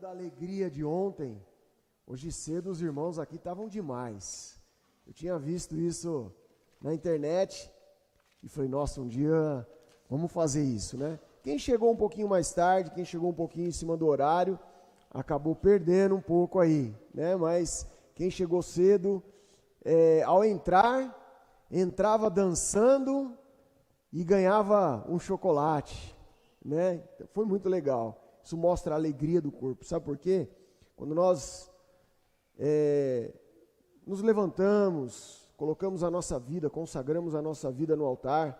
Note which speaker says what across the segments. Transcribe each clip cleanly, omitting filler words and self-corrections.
Speaker 1: da alegria de ontem, hoje cedo os irmãos aqui estavam demais. Eu tinha visto isso na internet e falei, nossa, um dia vamos fazer isso, né? Quem chegou um pouquinho mais tarde, quem chegou um pouquinho em cima do horário, acabou perdendo um pouco aí, né? Mas quem chegou cedo, ao entrava dançando e ganhava um chocolate, né? Foi muito legal. Isso mostra a alegria do corpo. Sabe por quê? Quando nós nos levantamos, colocamos a nossa vida, consagramos a nossa vida no altar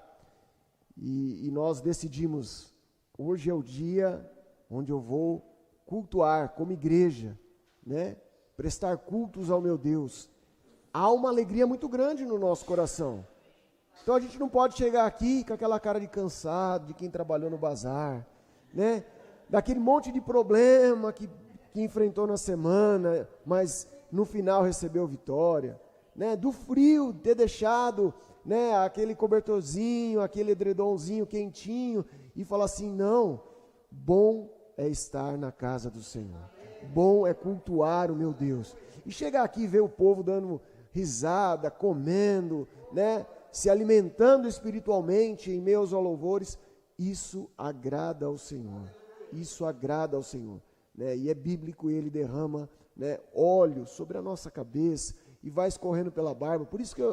Speaker 1: e nós decidimos, hoje é o dia onde eu vou cultuar como igreja, né? Prestar cultos ao meu Deus. Há uma alegria muito grande no nosso coração. Então a gente não pode chegar aqui com aquela cara de cansado, de quem trabalhou no bazar, né? Daquele monte de problema que enfrentou na semana, mas no final recebeu vitória, né? Do frio, ter deixado, né, aquele cobertorzinho, aquele edredomzinho quentinho e falar assim, não, bom é estar na casa do Senhor, bom é cultuar o meu Deus. E chegar aqui e ver o povo dando risada, comendo, né, se alimentando espiritualmente em meio aos louvores, isso agrada ao Senhor. Isso agrada ao Senhor, né? E é bíblico, ele derrama, né, óleo sobre a nossa cabeça e vai escorrendo pela barba. Por isso que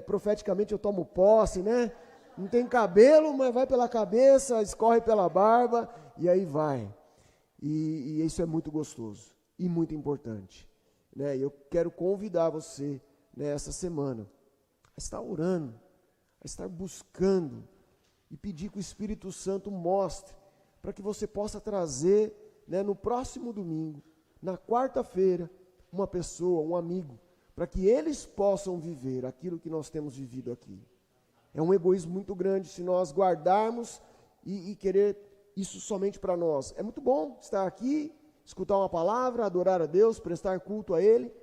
Speaker 1: profeticamente eu tomo posse, né? Não tem cabelo, mas vai pela cabeça, escorre pela barba e aí vai. E isso é muito gostoso e muito importante, né? Eu quero convidar você, né, essa semana a estar orando, a estar buscando e pedir que o Espírito Santo mostre para que você possa trazer, né, no próximo domingo, na quarta-feira, uma pessoa, um amigo, para que eles possam viver aquilo que nós temos vivido aqui. É um egoísmo muito grande se nós guardarmos e querer isso somente para nós. É muito bom estar aqui, escutar uma palavra, adorar a Deus, prestar culto a Ele,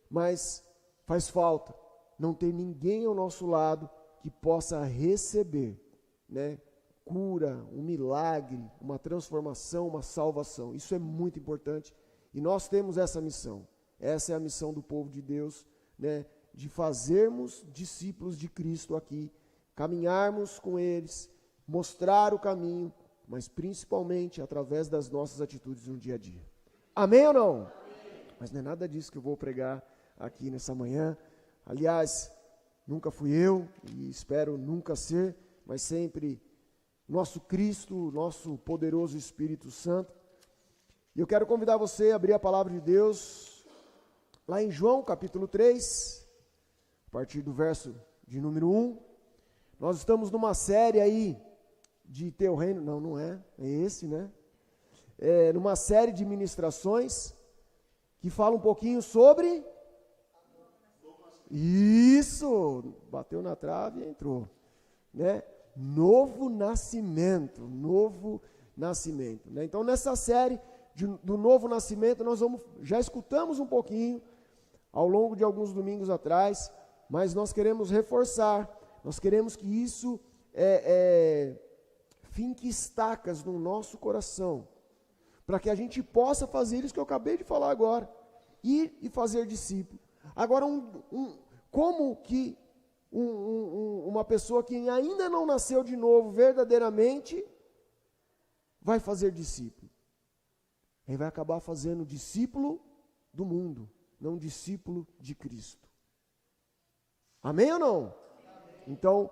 Speaker 1: mas faz falta não ter ninguém ao nosso lado que possa receber, né, cura, um milagre, uma transformação, uma salvação. Isso é muito importante e nós temos essa missão. Essa é a missão do povo de Deus, né, de fazermos discípulos de Cristo aqui, caminharmos com eles, mostrar o caminho, mas principalmente através das nossas atitudes no dia a dia. Amém ou não? Amém. Mas não é nada disso que eu vou pregar aqui nessa manhã. Aliás, nunca fui eu e espero nunca ser, mas sempre nosso Cristo, nosso poderoso Espírito Santo. E eu quero convidar você a abrir a palavra de Deus lá em João capítulo 3, a partir do verso de número 1. Nós estamos numa série aí de Teu Reino, não é esse, né? Numa série de ministrações que fala um pouquinho sobre... Isso, bateu na trave e entrou, né? Novo nascimento, né? Então nessa série do novo nascimento nós já escutamos um pouquinho ao longo de alguns domingos atrás, mas nós queremos reforçar, nós queremos que isso finque estacas no nosso coração, para que a gente possa fazer isso que eu acabei de falar agora, ir e fazer discípulo. Agora, como que uma pessoa que ainda não nasceu de novo verdadeiramente vai fazer discípulo? Ele vai acabar fazendo discípulo do mundo, não discípulo de Cristo. Amém ou não? Amém. Então,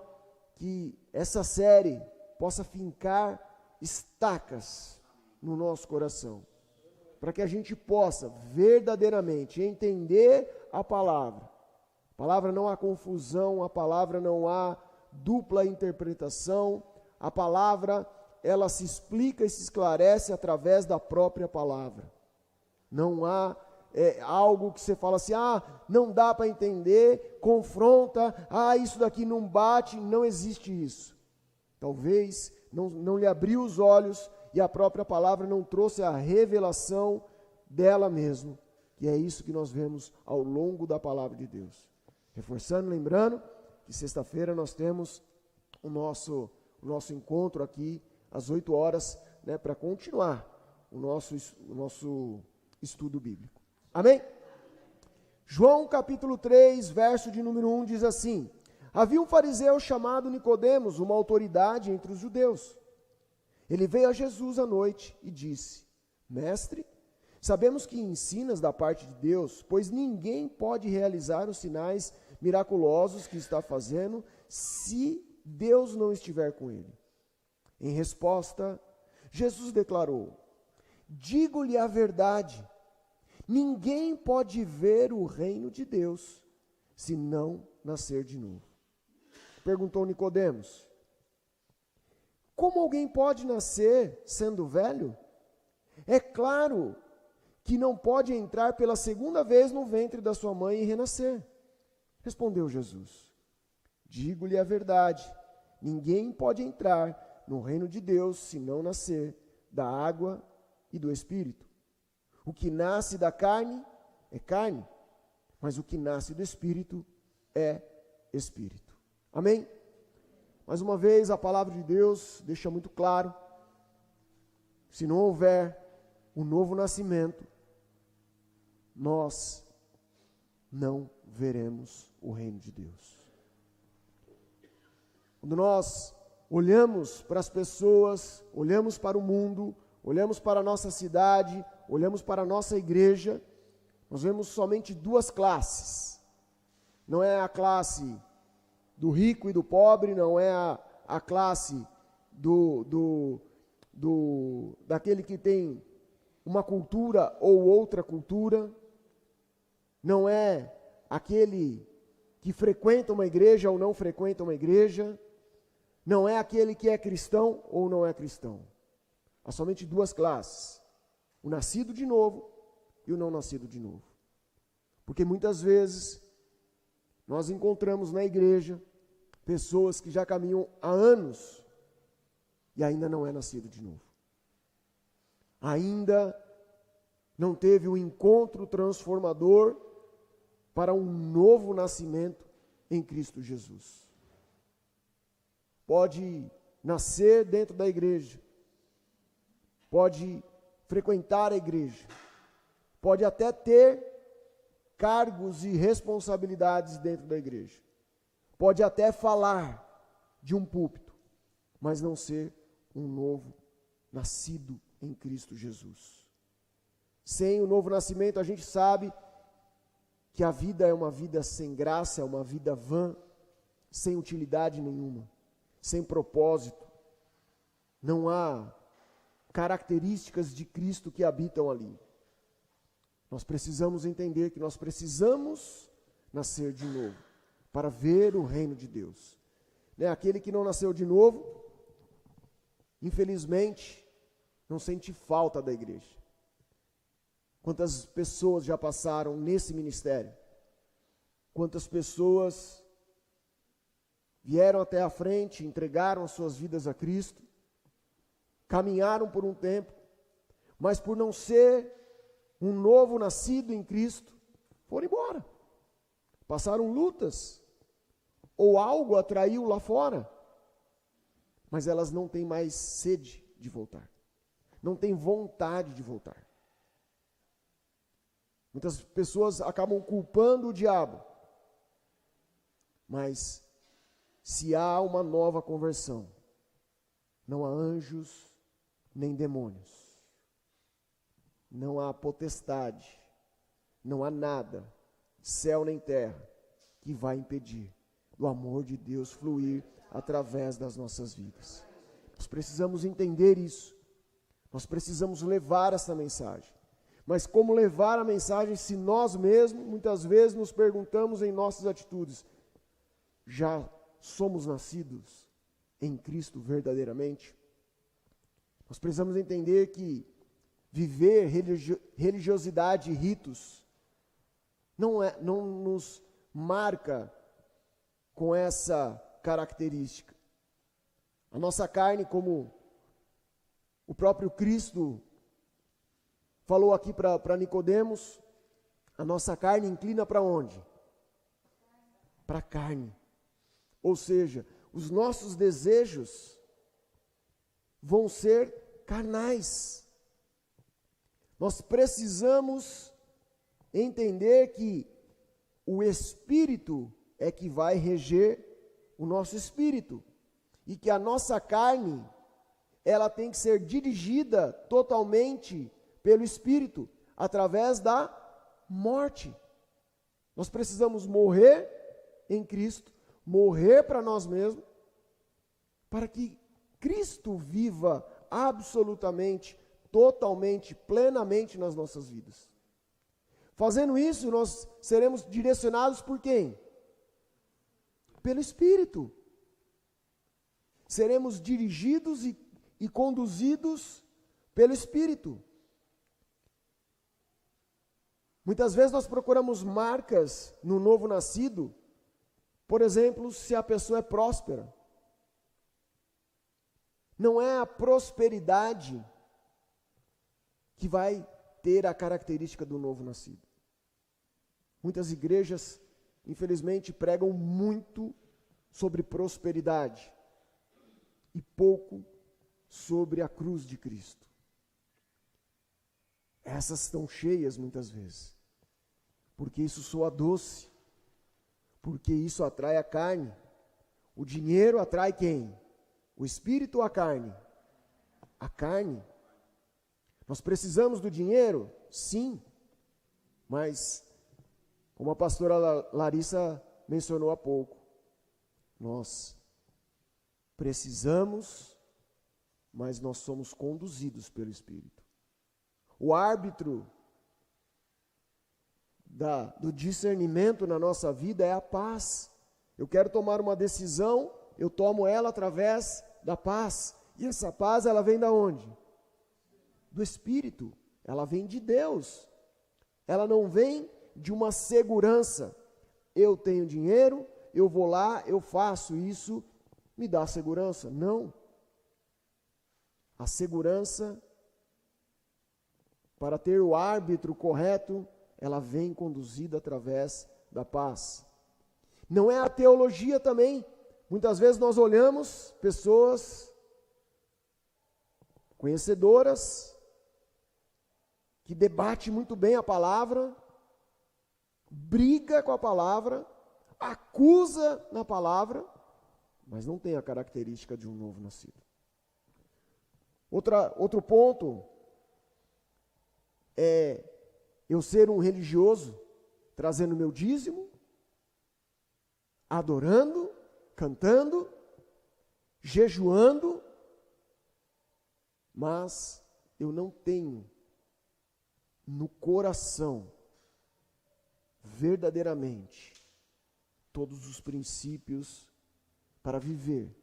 Speaker 1: que essa série possa fincar estacas no nosso coração, para que a gente possa verdadeiramente entender a palavra. A palavra não há confusão, a palavra não há dupla interpretação, a palavra ela se explica e se esclarece através da própria palavra. Não há algo que você fala assim, não dá para entender, confronta, isso daqui não bate, não existe isso. Talvez não lhe abriu os olhos e a própria palavra não trouxe a revelação dela mesma, que é isso que nós vemos ao longo da palavra de Deus. Reforçando, lembrando que sexta-feira nós temos o nosso encontro aqui às 8 horas, né, para continuar o nosso estudo bíblico. Amém? João capítulo 3, verso de número 1 diz assim: havia um fariseu chamado Nicodemos, uma autoridade entre os judeus. Ele veio a Jesus à noite e disse: Mestre, sabemos que ensinas da parte de Deus, pois ninguém pode realizar os sinais miraculosos que está fazendo se Deus não estiver com ele. Em resposta, Jesus declarou: digo-lhe a verdade, ninguém pode ver o reino de Deus se não nascer de novo. Perguntou Nicodemos: como alguém pode nascer sendo velho? É claro que não pode entrar pela segunda vez no ventre da sua mãe e renascer. Respondeu Jesus: digo-lhe a verdade, ninguém pode entrar no reino de Deus se não nascer da água e do Espírito. O que nasce da carne é carne, mas o que nasce do Espírito é Espírito. Amém? Mais uma vez, a palavra de Deus deixa muito claro: se não houver um novo nascimento, nós não veremos o reino de Deus. Quando nós olhamos para as pessoas, olhamos para o mundo, olhamos para a nossa cidade, olhamos para a nossa igreja, nós vemos somente duas classes. Não é a classe do rico e do pobre, não é a classe daquele que tem uma cultura ou outra cultura, não é aquele que frequenta uma igreja ou não frequenta uma igreja, não é aquele que é cristão ou não é cristão. Há somente duas classes: o nascido de novo e o não nascido de novo. Porque muitas vezes nós encontramos na igreja pessoas que já caminham há anos e ainda não é nascido de novo. Ainda não teve o encontro transformador para um novo nascimento em Cristo Jesus. Pode nascer dentro da igreja, pode frequentar a igreja, pode até ter cargos e responsabilidades dentro da igreja, pode até falar de um púlpito, mas não ser um novo nascido em Cristo Jesus. Sem o novo nascimento, a gente sabe que a vida é uma vida sem graça, é uma vida vã, sem utilidade nenhuma, sem propósito. Não há características de Cristo que habitam ali. Nós precisamos entender que nós precisamos nascer de novo para ver o reino de Deus. Aquele que não nasceu de novo, infelizmente, não sente falta da igreja. Quantas pessoas já passaram nesse ministério? Quantas pessoas vieram até a frente, entregaram as suas vidas a Cristo, caminharam por um tempo, mas por não ser um novo nascido em Cristo, foram embora. Passaram lutas, ou algo atraiu lá fora, mas elas não têm mais sede de voltar, não têm vontade de voltar. Muitas pessoas acabam culpando o diabo, mas se há uma nova conversão, não há anjos nem demônios, não há potestade, não há nada, céu nem terra, que vai impedir do amor de Deus fluir através das nossas vidas. Nós precisamos entender isso, nós precisamos levar essa mensagem. Mas como levar a mensagem se nós mesmos, muitas vezes, nos perguntamos em nossas atitudes: já somos nascidos em Cristo verdadeiramente? Nós precisamos entender que viver religiosidade e ritos não nos marca com essa característica. A nossa carne, como o próprio Cristo falou aqui para Nicodemos, a nossa carne inclina para onde? Para a carne. Ou seja, os nossos desejos vão ser carnais. Nós precisamos entender que o Espírito é que vai reger o nosso espírito e que a nossa carne, ela tem que ser dirigida totalmente pelo Espírito, através da morte. Nós precisamos morrer em Cristo, morrer para nós mesmos, para que Cristo viva absolutamente, totalmente, plenamente nas nossas vidas. Fazendo isso, nós seremos direcionados por quem? Pelo Espírito. Seremos dirigidos e conduzidos pelo Espírito. Muitas vezes nós procuramos marcas no novo nascido, por exemplo, se a pessoa é próspera. Não é a prosperidade que vai ter a característica do novo nascido. Muitas igrejas, infelizmente, pregam muito sobre prosperidade e pouco sobre a cruz de Cristo. Essas estão cheias muitas vezes, porque isso soa doce, porque isso atrai a carne. O dinheiro atrai quem? O espírito ou a carne? A carne. Nós precisamos do dinheiro? Sim, mas, como a pastora Larissa mencionou há pouco, nós precisamos, mas nós somos conduzidos pelo Espírito. O árbitro do discernimento na nossa vida é a paz. Eu quero tomar uma decisão, eu tomo ela através da paz. E essa paz, ela vem da onde? Do Espírito. Ela vem de Deus. Ela não vem de uma segurança. Eu tenho dinheiro, eu vou lá, eu faço isso, me dá segurança. Não. A segurança, para ter o árbitro correto, ela vem conduzida através da paz. Não é a teologia também. Muitas vezes nós olhamos pessoas conhecedoras, que debatem muito bem a palavra, briga com a palavra, acusa na palavra, mas não tem a característica de um novo nascido. Outro ponto é eu ser um religioso, trazendo meu dízimo, adorando, cantando, jejuando, mas eu não tenho no coração, verdadeiramente, todos os princípios para viver,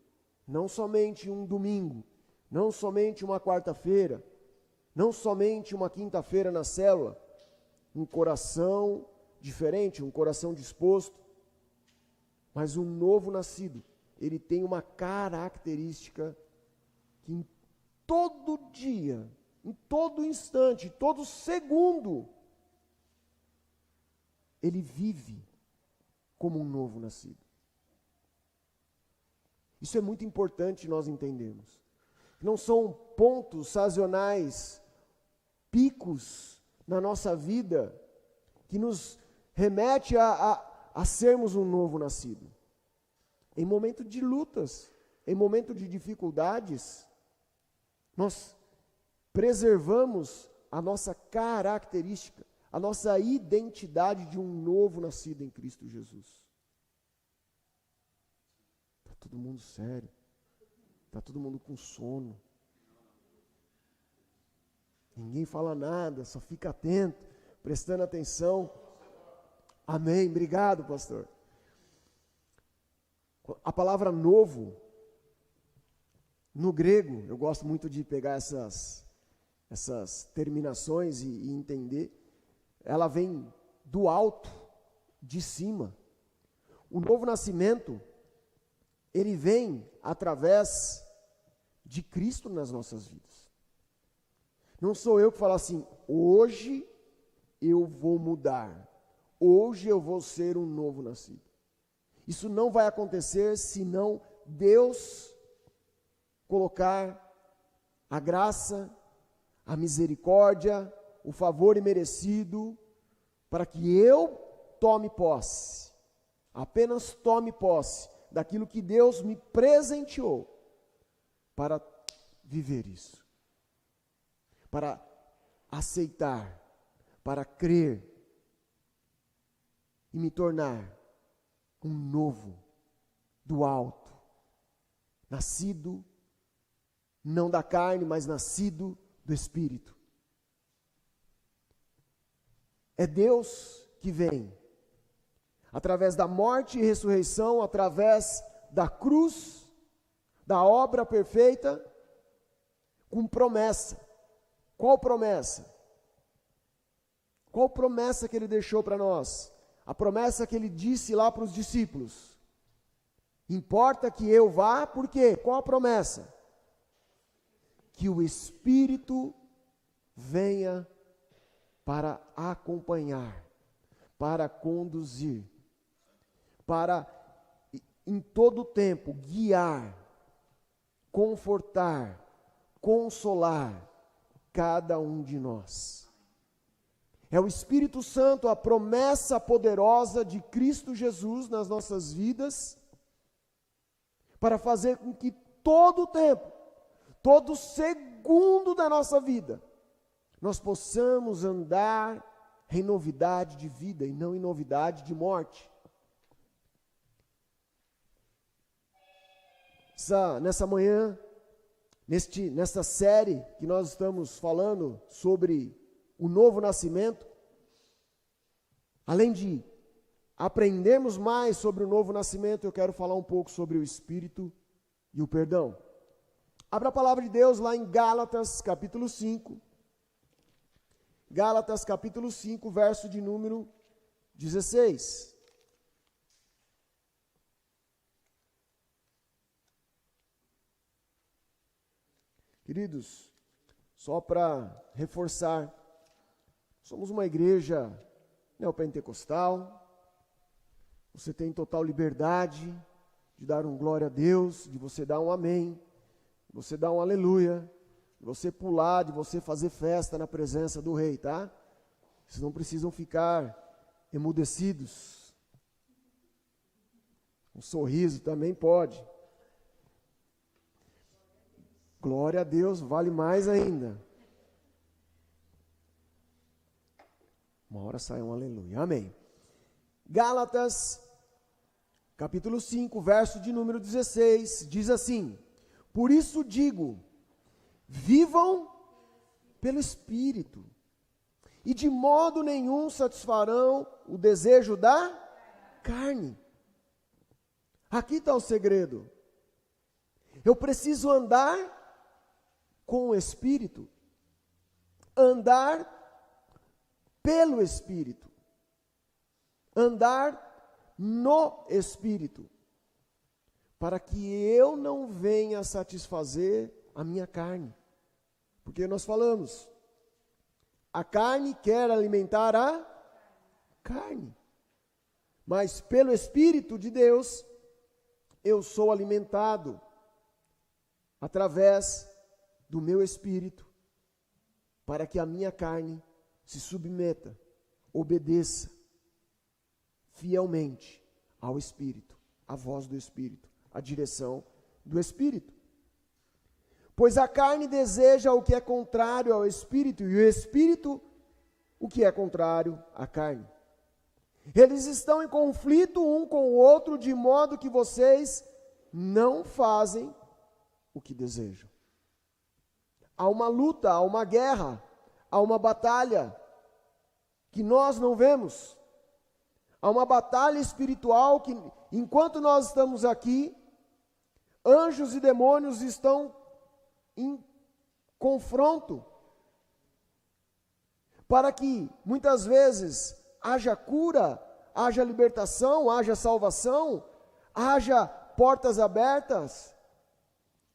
Speaker 1: não somente um domingo, não somente uma quarta-feira, não somente uma quinta-feira na célula, um coração diferente, um coração disposto, mas um novo nascido, ele tem uma característica que em todo dia, em todo instante, todo segundo, ele vive como um novo nascido. Isso é muito importante nós entendermos. Não são pontos sazonais, picos na nossa vida que nos remete a sermos um novo nascido. Em momento de lutas, em momento de dificuldades, nós preservamos a nossa característica, a nossa identidade de um novo nascido em Cristo Jesus. Está todo mundo sério, está todo mundo com sono. Ninguém fala nada, só fica atento, prestando atenção. Amém, obrigado, pastor. A palavra novo, no grego, eu gosto muito de pegar essas terminações e entender, ela vem do alto, de cima. O novo nascimento, ele vem através de Cristo nas nossas vidas. Não sou eu que falo assim, hoje eu vou mudar, hoje eu vou ser um novo nascido. Isso não vai acontecer se não Deus colocar a graça, a misericórdia, o favor imerecido, para que eu tome posse, apenas tome posse daquilo que Deus me presenteou, para viver isso, para aceitar, para crer e me tornar um novo do alto, nascido não da carne, mas nascido do Espírito. É Deus que vem, através da morte e ressurreição, através da cruz, da obra perfeita, com promessa. Qual promessa? Qual promessa que ele deixou para nós? A promessa que ele disse lá para os discípulos. Importa que eu vá, por quê? Qual a promessa? Que o Espírito venha para acompanhar, para conduzir, para em todo o tempo guiar, confortar, consolar cada um de nós. É o Espírito Santo, a promessa poderosa de Cristo Jesus nas nossas vidas, para fazer com que todo o tempo, todo segundo da nossa vida, nós possamos andar em novidade de vida e não em novidade de morte. Nessa manhã, nesta série que nós estamos falando sobre o novo nascimento, além de aprendermos mais sobre o novo nascimento, eu quero falar um pouco sobre o Espírito e o perdão. Abra a palavra de Deus lá em Gálatas capítulo 5. Gálatas capítulo 5, verso de número 16. Queridos, só para reforçar, somos uma igreja neopentecostal. Você tem total liberdade de dar um glória a Deus, de você dar um amém, de você dar um aleluia, de você pular, de você fazer festa na presença do Rei, tá? Vocês não precisam ficar emudecidos. Um sorriso também pode. Glória a Deus, vale mais ainda. Uma hora sai um aleluia, amém. Gálatas, capítulo 5, verso de número 16, diz assim: por isso digo, vivam pelo Espírito, e de modo nenhum satisfarão o desejo da carne. Aqui está o segredo. Eu preciso andar com o Espírito, andar pelo Espírito, andar no Espírito, para que eu não venha satisfazer a minha carne. Porque nós falamos, a carne quer alimentar a carne, mas pelo Espírito de Deus, eu sou alimentado através do meu espírito, para que a minha carne se submeta, obedeça fielmente ao Espírito, à voz do Espírito, à direção do Espírito. Pois a carne deseja o que é contrário ao Espírito, e o Espírito o que é contrário à carne. Eles estão em conflito um com o outro, de modo que vocês não fazem o que desejam. Há uma luta, há uma guerra, há uma batalha que nós não vemos. Há uma batalha espiritual que, enquanto nós estamos aqui, anjos e demônios estão em confronto, para que muitas vezes haja cura, haja libertação, haja salvação, haja portas abertas,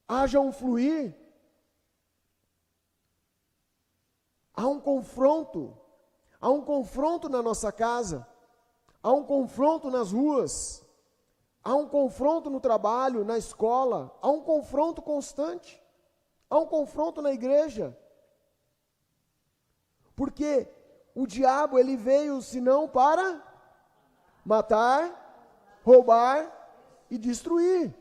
Speaker 1: haja um fluir. Há um confronto na nossa casa, há um confronto nas ruas, há um confronto no trabalho, na escola, há um confronto constante, há um confronto na igreja. Porque o diabo, ele veio senão para matar, roubar e destruir.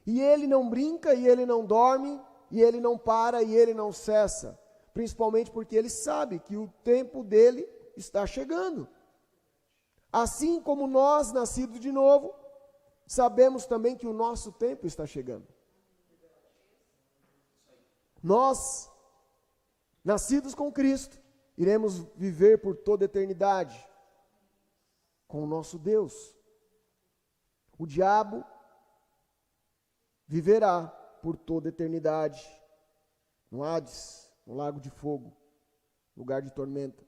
Speaker 1: E ele não brinca, e ele não dorme, e ele não para, e ele não cessa. Principalmente porque ele sabe que o tempo dele está chegando. Assim como nós, nascidos de novo, sabemos também que o nosso tempo está chegando. Nós, nascidos com Cristo, iremos viver por toda a eternidade com o nosso Deus. O diabo viverá por toda a eternidade no Hades, no lago de fogo, lugar de tormenta,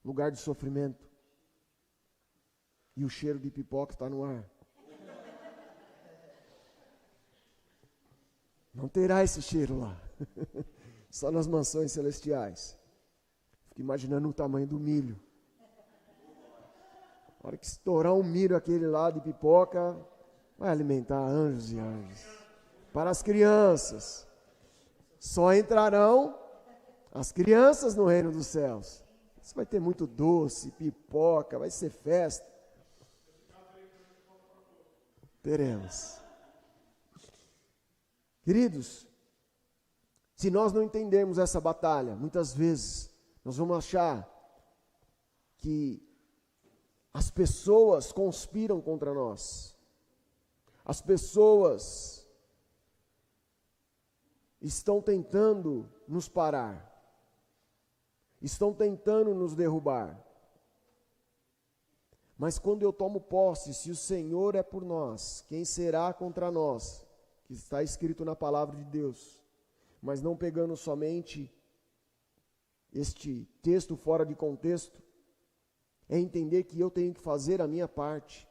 Speaker 1: lugar de sofrimento. E o cheiro de pipoca está no ar. Não terá esse cheiro lá. Só nas mansões celestiais. Fico imaginando o tamanho do milho. Na hora que estourar um milho aquele lá de pipoca, vai alimentar anjos e anjos. Para as crianças. Só entrarão as crianças no reino dos céus. Isso vai ter muito doce, pipoca, vai ser festa. Teremos. Queridos, se nós não entendermos essa batalha, muitas vezes nós vamos achar que as pessoas conspiram contra nós. As pessoas estão tentando nos parar. Estão tentando nos derrubar. Mas quando eu tomo posse, se o Senhor é por nós, quem será contra nós? Que está escrito na palavra de Deus. Mas não pegando somente este texto fora de contexto, é entender que eu tenho que fazer a minha parte.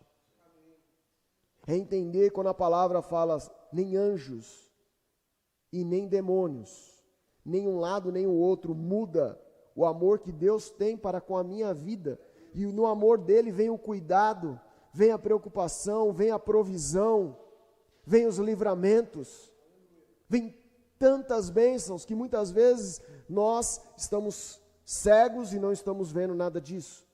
Speaker 1: É entender quando a palavra fala, nem anjos e nem demônios, nem um lado nem o outro muda o amor que Deus tem para com a minha vida. E no amor dele vem o cuidado, vem a preocupação, vem a provisão, vem os livramentos, vem tantas bênçãos que muitas vezes nós estamos cegos e não estamos vendo nada disso.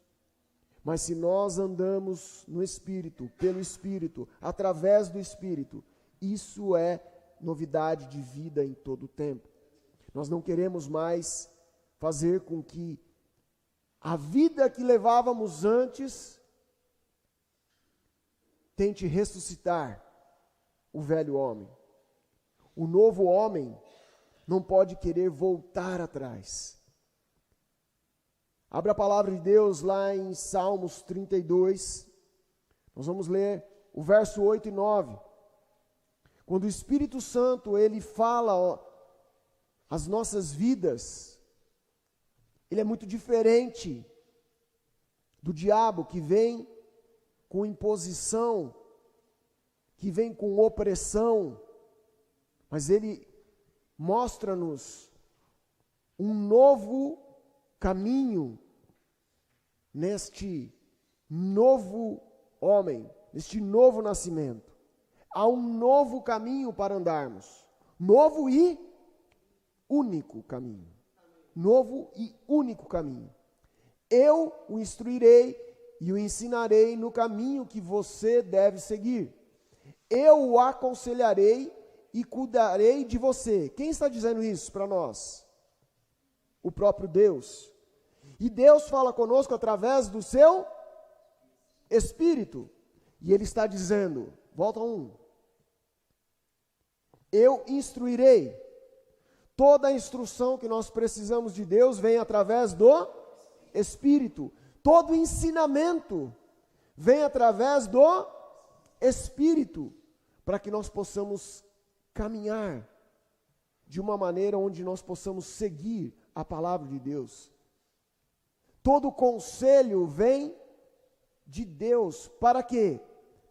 Speaker 1: Mas se nós andamos no Espírito, pelo Espírito, através do Espírito, isso é novidade de vida em todo o tempo. Nós não queremos mais fazer com que a vida que levávamos antes tente ressuscitar o velho homem. O novo homem não pode querer voltar atrás. Abra a palavra de Deus lá em Salmos 32. Nós vamos ler o verso 8 e 9. Quando o Espírito Santo, ele fala as nossas vidas, ele é muito diferente do diabo que vem com imposição, que vem com opressão, mas ele mostra-nos um novo caminho neste novo homem, neste novo nascimento. Há um novo caminho para andarmos, novo e único caminho. Novo e único caminho. Eu o instruirei e o ensinarei no caminho que você deve seguir. Eu o aconselharei e cuidarei de você. Quem está dizendo isso para nós? O próprio Deus. E Deus fala conosco através do seu Espírito. E Ele está dizendo, volta eu instruirei. Toda a instrução que nós precisamos de Deus vem através do Espírito. Todo ensinamento vem através do Espírito, para que nós possamos caminhar de uma maneira onde nós possamos seguir a palavra de Deus. Todo conselho vem de Deus, para quê?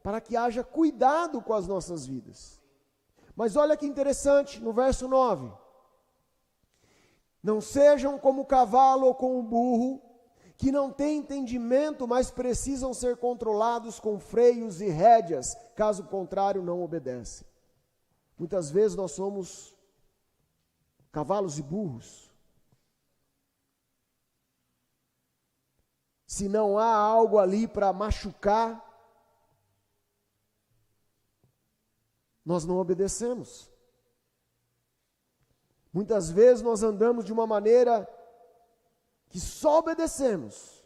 Speaker 1: Para que haja cuidado com as nossas vidas. Mas olha que interessante, no verso 9. Não sejam como o cavalo ou como o burro, que não têm entendimento, mas precisam ser controlados com freios e rédeas, caso contrário não obedecem. Muitas vezes nós somos cavalos e burros, se não há algo ali para machucar, nós não obedecemos. Muitas vezes nós andamos de uma maneira que só obedecemos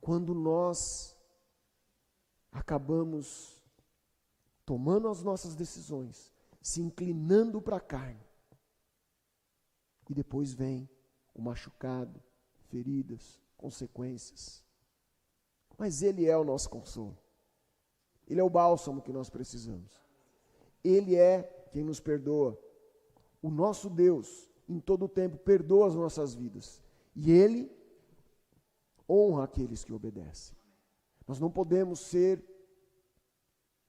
Speaker 1: quando nós acabamos tomando as nossas decisões, se inclinando para a carne. E depois vem o machucado, feridas, consequências. Mas Ele é o nosso consolo. Ele é o bálsamo que nós precisamos. Ele é quem nos perdoa. O nosso Deus, em todo o tempo, perdoa as nossas vidas. E Ele honra aqueles que obedecem. Nós não podemos ser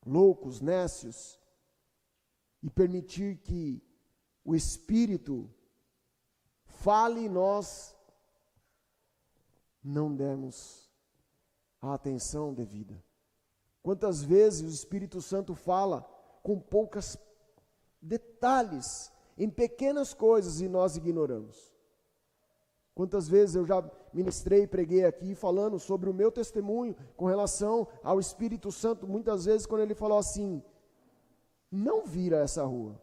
Speaker 1: loucos, nécios, e permitir que o Espírito fale e nós não demos a atenção devida. Quantas vezes o Espírito Santo fala com poucos detalhes, em pequenas coisas, e nós ignoramos. Quantas vezes eu já ministrei e preguei aqui falando sobre o meu testemunho com relação ao Espírito Santo, muitas vezes quando ele falou assim, não vira essa rua,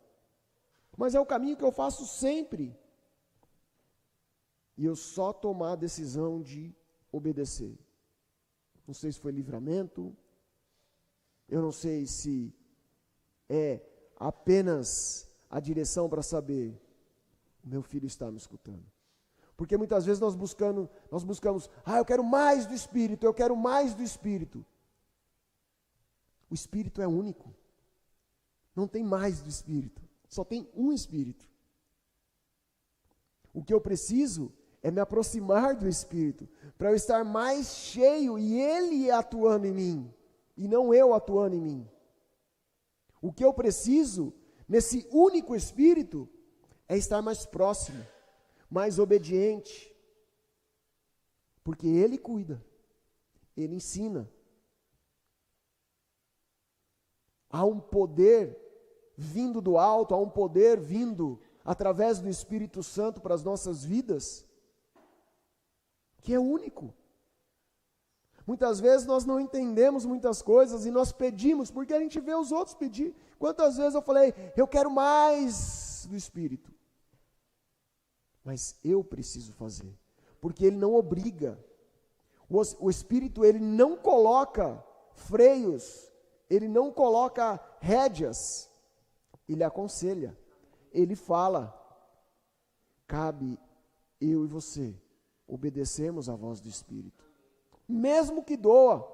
Speaker 1: mas é o caminho que eu faço sempre. E eu só tomar a decisão de obedecer. Não sei se foi livramento, eu não sei se é apenas a direção para saber, meu filho está me escutando. Porque muitas vezes nós buscamos, eu quero mais do Espírito, eu quero mais do Espírito. O Espírito é único. Não tem mais do Espírito, só tem um Espírito. O que eu preciso é me aproximar do Espírito, para eu estar mais cheio e Ele atuando em mim, e não eu atuando em mim. O que eu preciso, nesse único Espírito, é estar mais próximo, mais obediente, porque Ele cuida, Ele ensina. Há um poder vindo do alto, há um poder vindo através do Espírito Santo para as nossas vidas, que é único. Muitas vezes nós não entendemos muitas coisas e nós pedimos, porque a gente vê os outros pedir. Quantas vezes eu falei, eu quero mais do Espírito. Mas eu preciso fazer, porque Ele não obriga. O Espírito, Ele não coloca freios, Ele não coloca rédeas, Ele aconselha, Ele fala. Cabe eu e você obedecermos à voz do Espírito, mesmo que doa,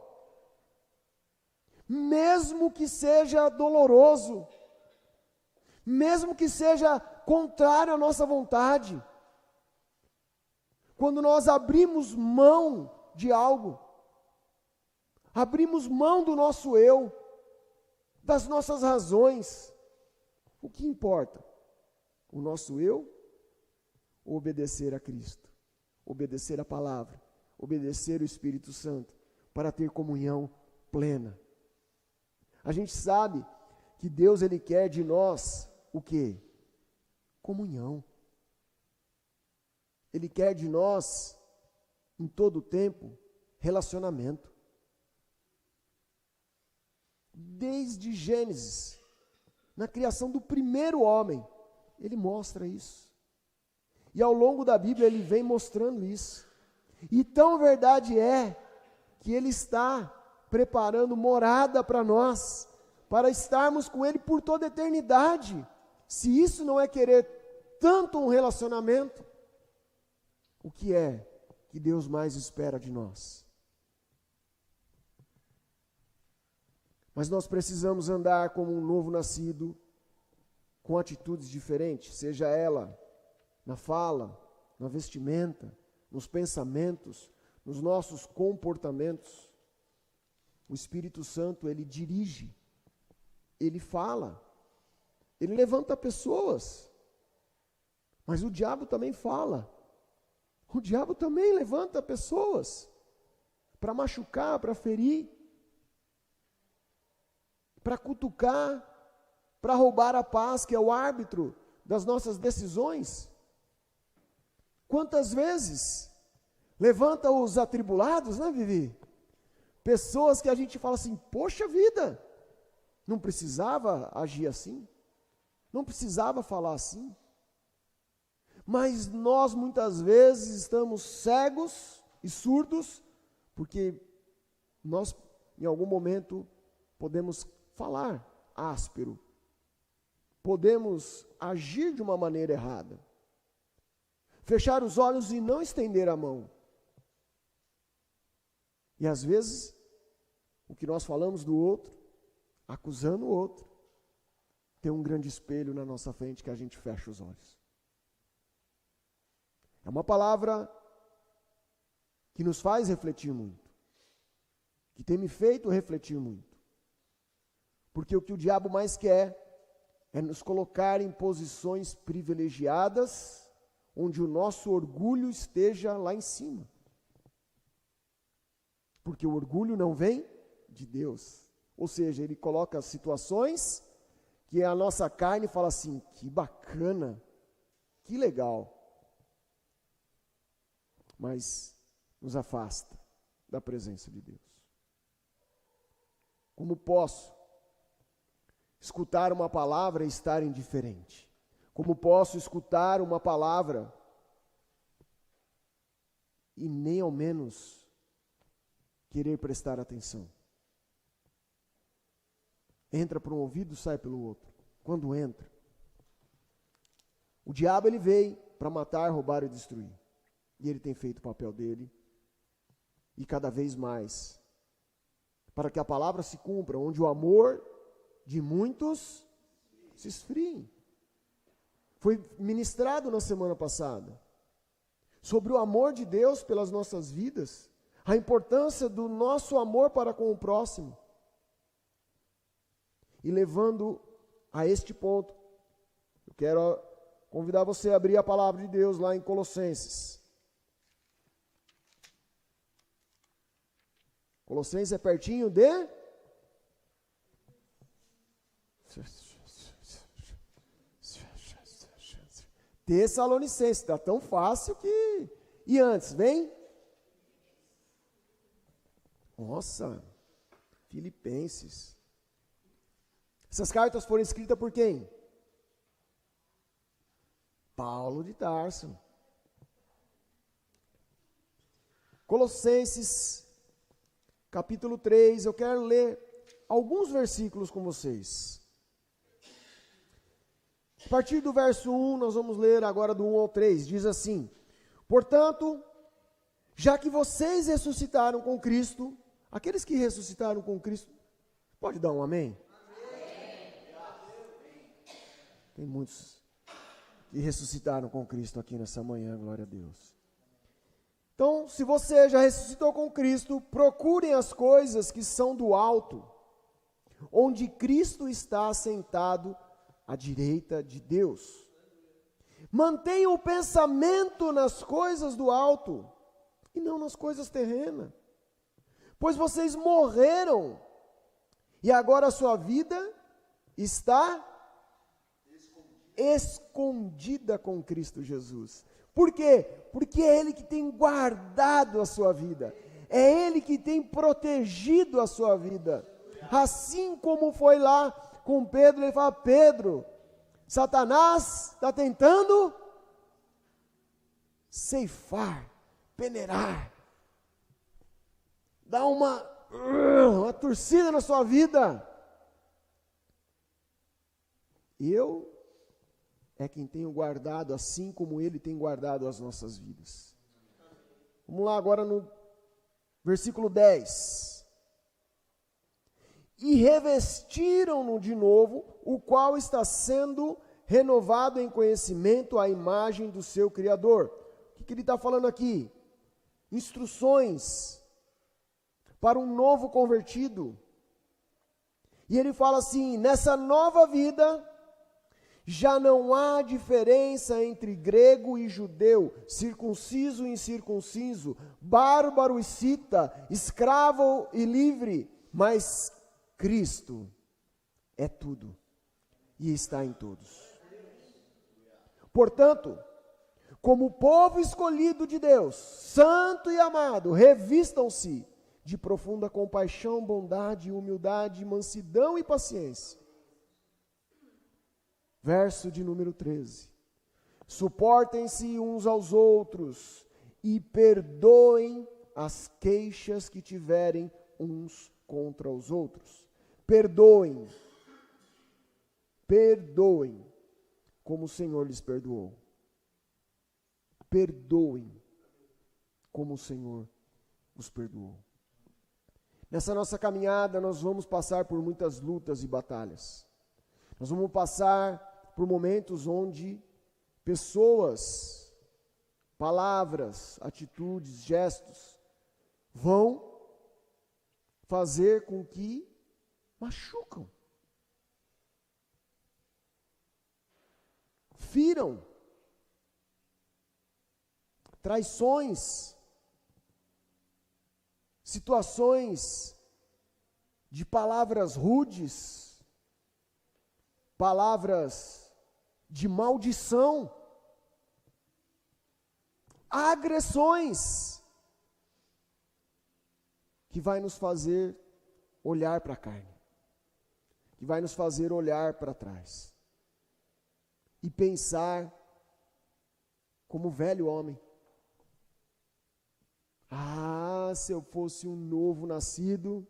Speaker 1: mesmo que seja doloroso, mesmo que seja contrário à nossa vontade. Quando nós abrimos mão de algo, abrimos mão do nosso eu, das nossas razões, o que importa? O nosso eu ou obedecer a Cristo? Obedecer a palavra, obedecer o Espírito Santo, para ter comunhão plena. A gente sabe que Deus, Ele quer de nós o quê? Comunhão. Ele quer de nós, em todo o tempo, relacionamento. Desde Gênesis, na criação do primeiro homem, Ele mostra isso. E ao longo da Bíblia Ele vem mostrando isso. E tão verdade é que Ele está preparando morada para nós, para estarmos com Ele por toda a eternidade. Se isso não é querer tanto um relacionamento, o que é que Deus mais espera de nós? Mas nós precisamos andar como um novo nascido, com atitudes diferentes, seja ela na fala, na vestimenta, nos pensamentos, nos nossos comportamentos. O Espírito Santo, Ele dirige, Ele fala, Ele levanta pessoas, mas o diabo também fala, o diabo também levanta pessoas, para machucar, para ferir, para cutucar, para roubar a paz, que é o árbitro das nossas decisões. Quantas vezes levanta os atribulados, né, Vivi? Pessoas que a gente fala assim, poxa vida, não precisava agir assim, não precisava falar assim. Mas nós muitas vezes estamos cegos e surdos, porque nós em algum momento podemos falar áspero, podemos agir de uma maneira errada, fechar os olhos e não estender a mão. E às vezes, o que nós falamos do outro, acusando o outro, tem um grande espelho na nossa frente que a gente fecha os olhos. É uma palavra que nos faz refletir muito, que tem me feito refletir muito. Porque o que o diabo mais quer é nos colocar em posições privilegiadas, onde o nosso orgulho esteja lá em cima. Porque o orgulho não vem de Deus. Ou seja, ele coloca situações que a nossa carne fala assim, que bacana, que legal. Mas nos afasta da presença de Deus. Como posso escutar uma palavra e estar indiferente? Como posso escutar uma palavra e nem ao menos querer prestar atenção? Entra por um ouvido, sai pelo outro. Quando entra, o diabo ele veio para matar, roubar e destruir. E ele tem feito o papel dele, e cada vez mais, para que a palavra se cumpra, onde o amor de muitos se esfrie. Foi ministrado na semana passada, sobre o amor de Deus pelas nossas vidas, a importância do nosso amor para com o próximo. E levando a este ponto, eu quero convidar você a abrir a palavra de Deus lá em Colossenses. Colossenses é pertinho de Tessalonicenses, está tão fácil que... E antes, vem? Nossa, Filipenses. Essas cartas foram escritas por quem? Paulo de Tarso. Colossenses, capítulo 3, eu quero ler alguns versículos com vocês. A partir do verso 1, nós vamos ler agora do 1 ao 3, diz assim: portanto, já que vocês ressuscitaram com Cristo, aqueles que ressuscitaram com Cristo, pode dar um amém? Tem muitos que ressuscitaram com Cristo aqui nessa manhã, glória a Deus. Então, se você já ressuscitou com Cristo, procurem as coisas que são do alto, onde Cristo está assentado à direita de Deus. Mantenham o pensamento nas coisas do alto, e não nas coisas terrenas. Pois vocês morreram, e agora a sua vida está escondida com Cristo Jesus. Por quê? Porque é Ele que tem guardado a sua vida, é Ele que tem protegido a sua vida. Assim como foi lá com Pedro, ele fala: Pedro, Satanás está tentando ceifar, peneirar, dar uma torcida na sua vida. Eu é quem tenho guardado, assim como Ele tem guardado as nossas vidas. Vamos lá agora no versículo 10. E revestiram-no de novo, o qual está sendo renovado em conhecimento à imagem do seu Criador. O que ele está falando aqui? Instruções para um novo convertido. E ele fala assim: nessa nova vida, já não há diferença entre grego e judeu, circunciso e incircunciso, bárbaro e cita, escravo e livre, mas Cristo é tudo e está em todos. Portanto, como povo escolhido de Deus, santo e amado, revistam-se de profunda compaixão, bondade, humildade, mansidão e paciência. Verso de número 13. Suportem-se uns aos outros e perdoem as queixas que tiverem uns contra os outros. Perdoem. Perdoem, como o Senhor lhes perdoou. Perdoem, como o Senhor os perdoou. Nessa nossa caminhada, nós vamos passar por muitas lutas e batalhas. Nós vamos passar por momentos onde pessoas, palavras, atitudes, gestos vão fazer com que machucam, firam, traições, situações de palavras rudes, palavras de maldição, agressões, que vai nos fazer olhar para a carne, que vai nos fazer olhar para trás e pensar como velho homem. Ah, se eu fosse um novo nascido,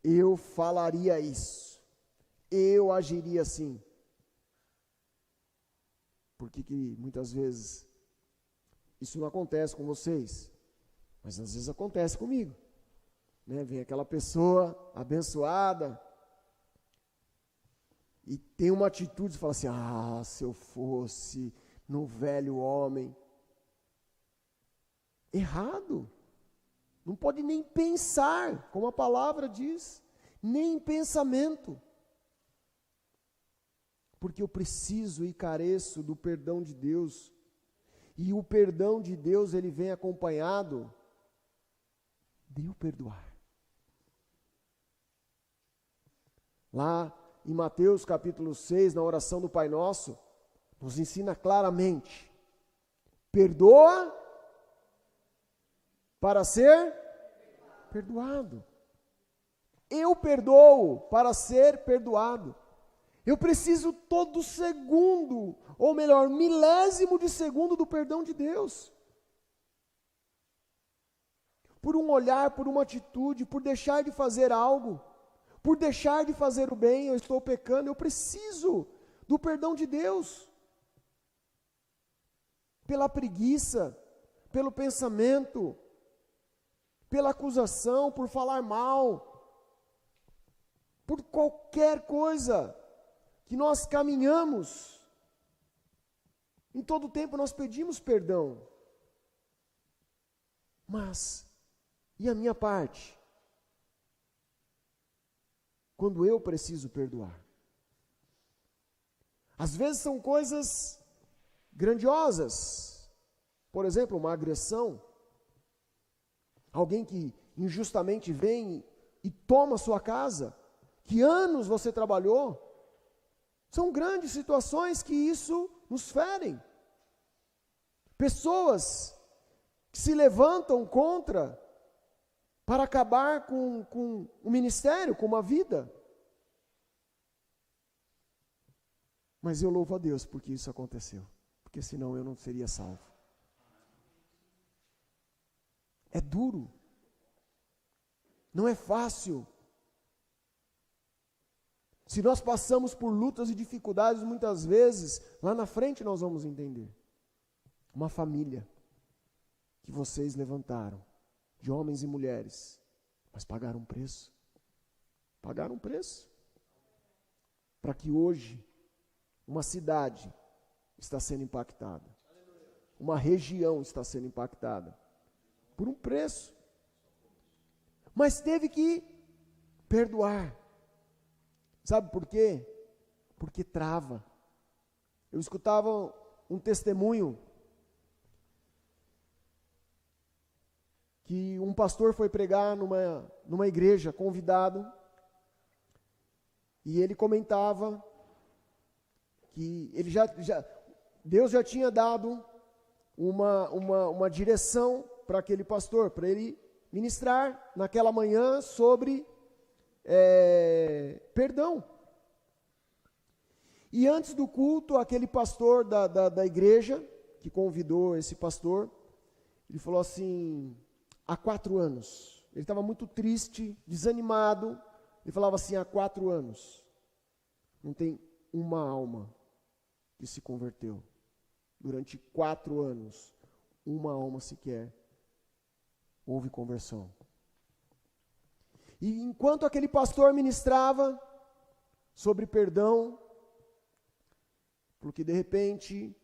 Speaker 1: eu falaria isso, eu agiria assim. Por que muitas vezes isso não acontece com vocês? Mas às vezes acontece comigo. Né? Vem aquela pessoa abençoada e tem uma atitude e fala assim, ah, se eu fosse no velho homem. Errado. Não pode nem pensar, como a palavra diz, nem em pensamento. Porque eu preciso e careço do perdão de Deus. E o perdão de Deus, ele vem acompanhado de eu perdoar. Lá em Mateus capítulo 6, na oração do Pai Nosso, nos ensina claramente: perdoa para ser perdoado. Eu perdoo para ser perdoado. Eu preciso todo segundo, ou melhor, milésimo de segundo do perdão de Deus. Por um olhar, por uma atitude, por deixar de fazer algo, por deixar de fazer o bem, eu estou pecando, eu preciso do perdão de Deus. Pela preguiça, pelo pensamento, pela acusação, por falar mal, por qualquer coisa que nós caminhamos, em todo tempo nós pedimos perdão. Mas, e a minha parte? Quando eu preciso perdoar? Às vezes são coisas grandiosas, por exemplo, uma agressão, alguém que injustamente vem e toma sua casa, que anos você trabalhou. São grandes situações que isso nos ferem. Pessoas que se levantam contra para acabar com o ministério, com uma vida. Mas eu louvo a Deus porque isso aconteceu, porque senão eu não seria salvo. É duro, não é fácil. Se nós passamos por lutas e dificuldades, muitas vezes, lá na frente nós vamos entender. Uma família que vocês levantaram, de homens e mulheres, mas pagaram um preço. Pagaram um preço. Para que hoje, uma cidade está sendo impactada. Uma região está sendo impactada. Por um preço. Mas teve que perdoar. Sabe por quê? Porque trava. Eu escutava um testemunho que um pastor foi pregar numa igreja, convidado, e ele comentava que ele Deus já tinha dado uma direção para aquele pastor, para ele ministrar naquela manhã sobre perdão. E antes do culto, aquele pastor da igreja, que convidou esse pastor, ele falou assim, há 4 anos, ele estava muito triste, desanimado, ele falava assim, há 4 anos, não tem uma alma que se converteu. Durante 4 anos, uma alma sequer houve conversão. E enquanto aquele pastor ministrava sobre perdão, porque de repente,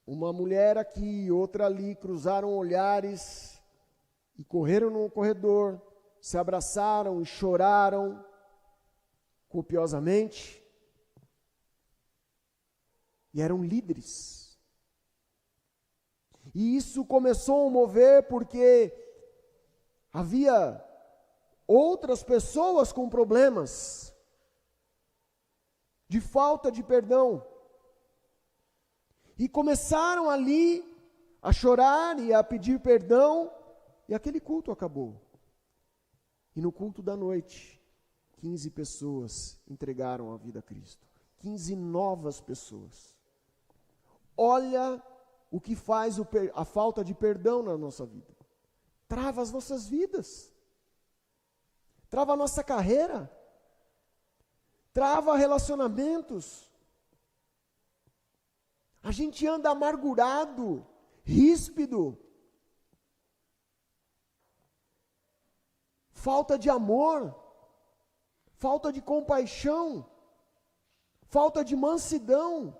Speaker 1: uma mulher aqui, outra ali, cruzaram olhares e correram no corredor, se abraçaram e choraram copiosamente. E eram líderes. E isso começou a mover porque havia outras pessoas com problemas de falta de perdão. E começaram ali a chorar e a pedir perdão, e aquele culto acabou. E no culto da noite, 15 pessoas entregaram a vida a Cristo. 15 novas pessoas. Olha o que faz a falta de perdão na nossa vida. Trava as nossas vidas. Trava a nossa carreira. Trava relacionamentos. A gente anda amargurado, ríspido. Falta de amor. Falta de compaixão. Falta de mansidão.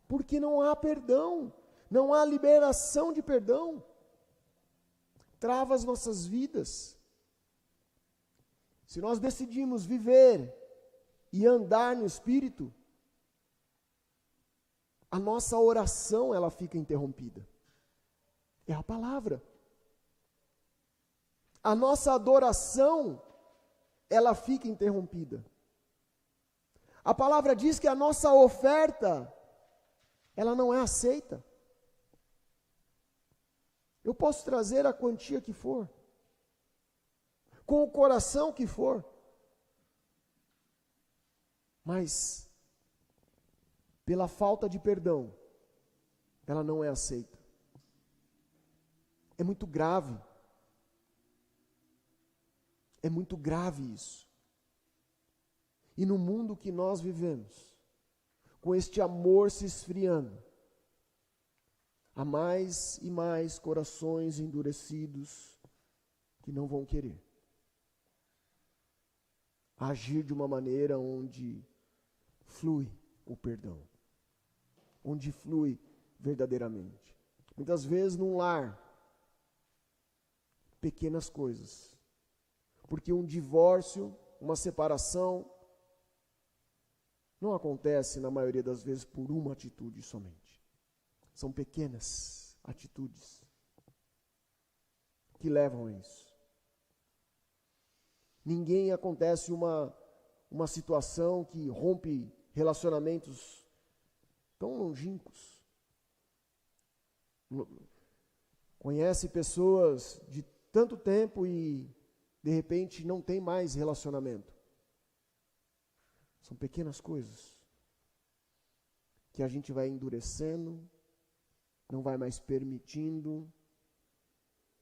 Speaker 1: Porque não há perdão, não há liberação de perdão. Trava as nossas vidas. Se nós decidimos viver e andar no Espírito, a nossa oração ela fica interrompida. É a palavra. A nossa adoração ela fica interrompida. A palavra diz que a nossa oferta ela não é aceita. Eu posso trazer a quantia que for, com o coração que for, mas pela falta de perdão, ela não é aceita. É muito grave. É muito grave isso. E no mundo que nós vivemos, com este amor se esfriando, há mais e mais corações endurecidos que não vão querer agir de uma maneira onde flui o perdão, onde flui verdadeiramente. Muitas vezes num lar, pequenas coisas, porque um divórcio, uma separação, não acontece, na maioria das vezes, por uma atitude somente. São pequenas atitudes que levam a isso. Ninguém acontece uma situação que rompe relacionamentos tão longínquos. Conhece pessoas de tanto tempo e, de repente, não tem mais relacionamento. São pequenas coisas que a gente vai endurecendo, não vai mais permitindo,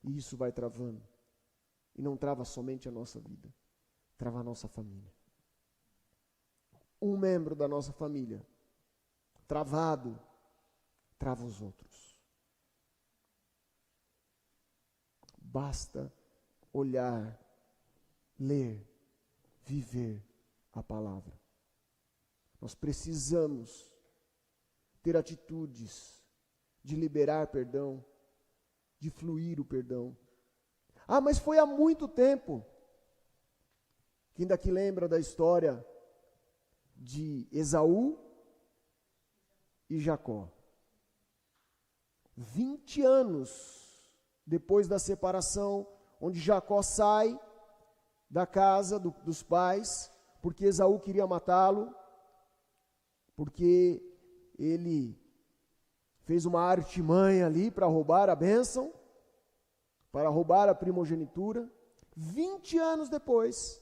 Speaker 1: e isso vai travando. E não trava somente a nossa vida, trava a nossa família. Um membro da nossa família, travado, trava os outros. Basta olhar, ler, viver a palavra. Nós precisamos ter atitudes de liberar perdão, de fluir o perdão. Ah, mas foi há muito tempo. Quem daqui lembra da história de Esaú e Jacó? 20 anos depois da separação, onde Jacó sai da casa dos pais, porque Esaú queria matá-lo, porque ele fez uma artimanha ali para roubar a bênção, para roubar a primogenitura. 20 anos depois,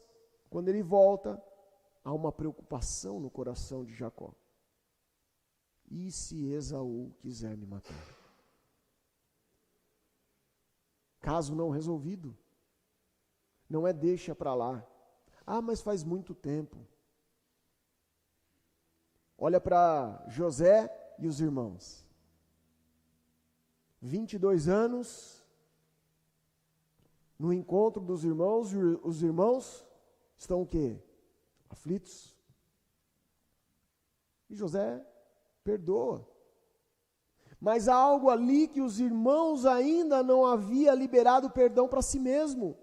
Speaker 1: quando ele volta, há uma preocupação no coração de Jacó. E se Esaú quiser me matar? Caso não resolvido. Não é deixa para lá. Ah, mas faz muito tempo. Olha para José e os irmãos. 22 anos, no encontro dos irmãos, e os irmãos estão o quê? Aflitos. E José perdoa. Mas há algo ali que os irmãos ainda não haviam liberado perdão para si mesmo.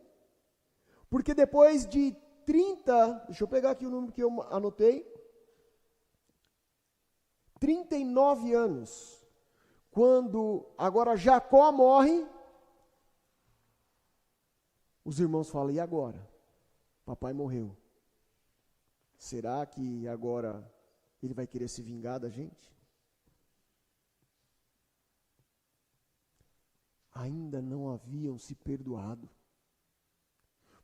Speaker 1: Porque depois de 30, deixa eu pegar aqui o número que eu anotei, 39 anos, quando agora Jacó morre, os irmãos falam, e agora? Papai morreu. Será que agora ele vai querer se vingar da gente? Ainda não haviam se perdoado.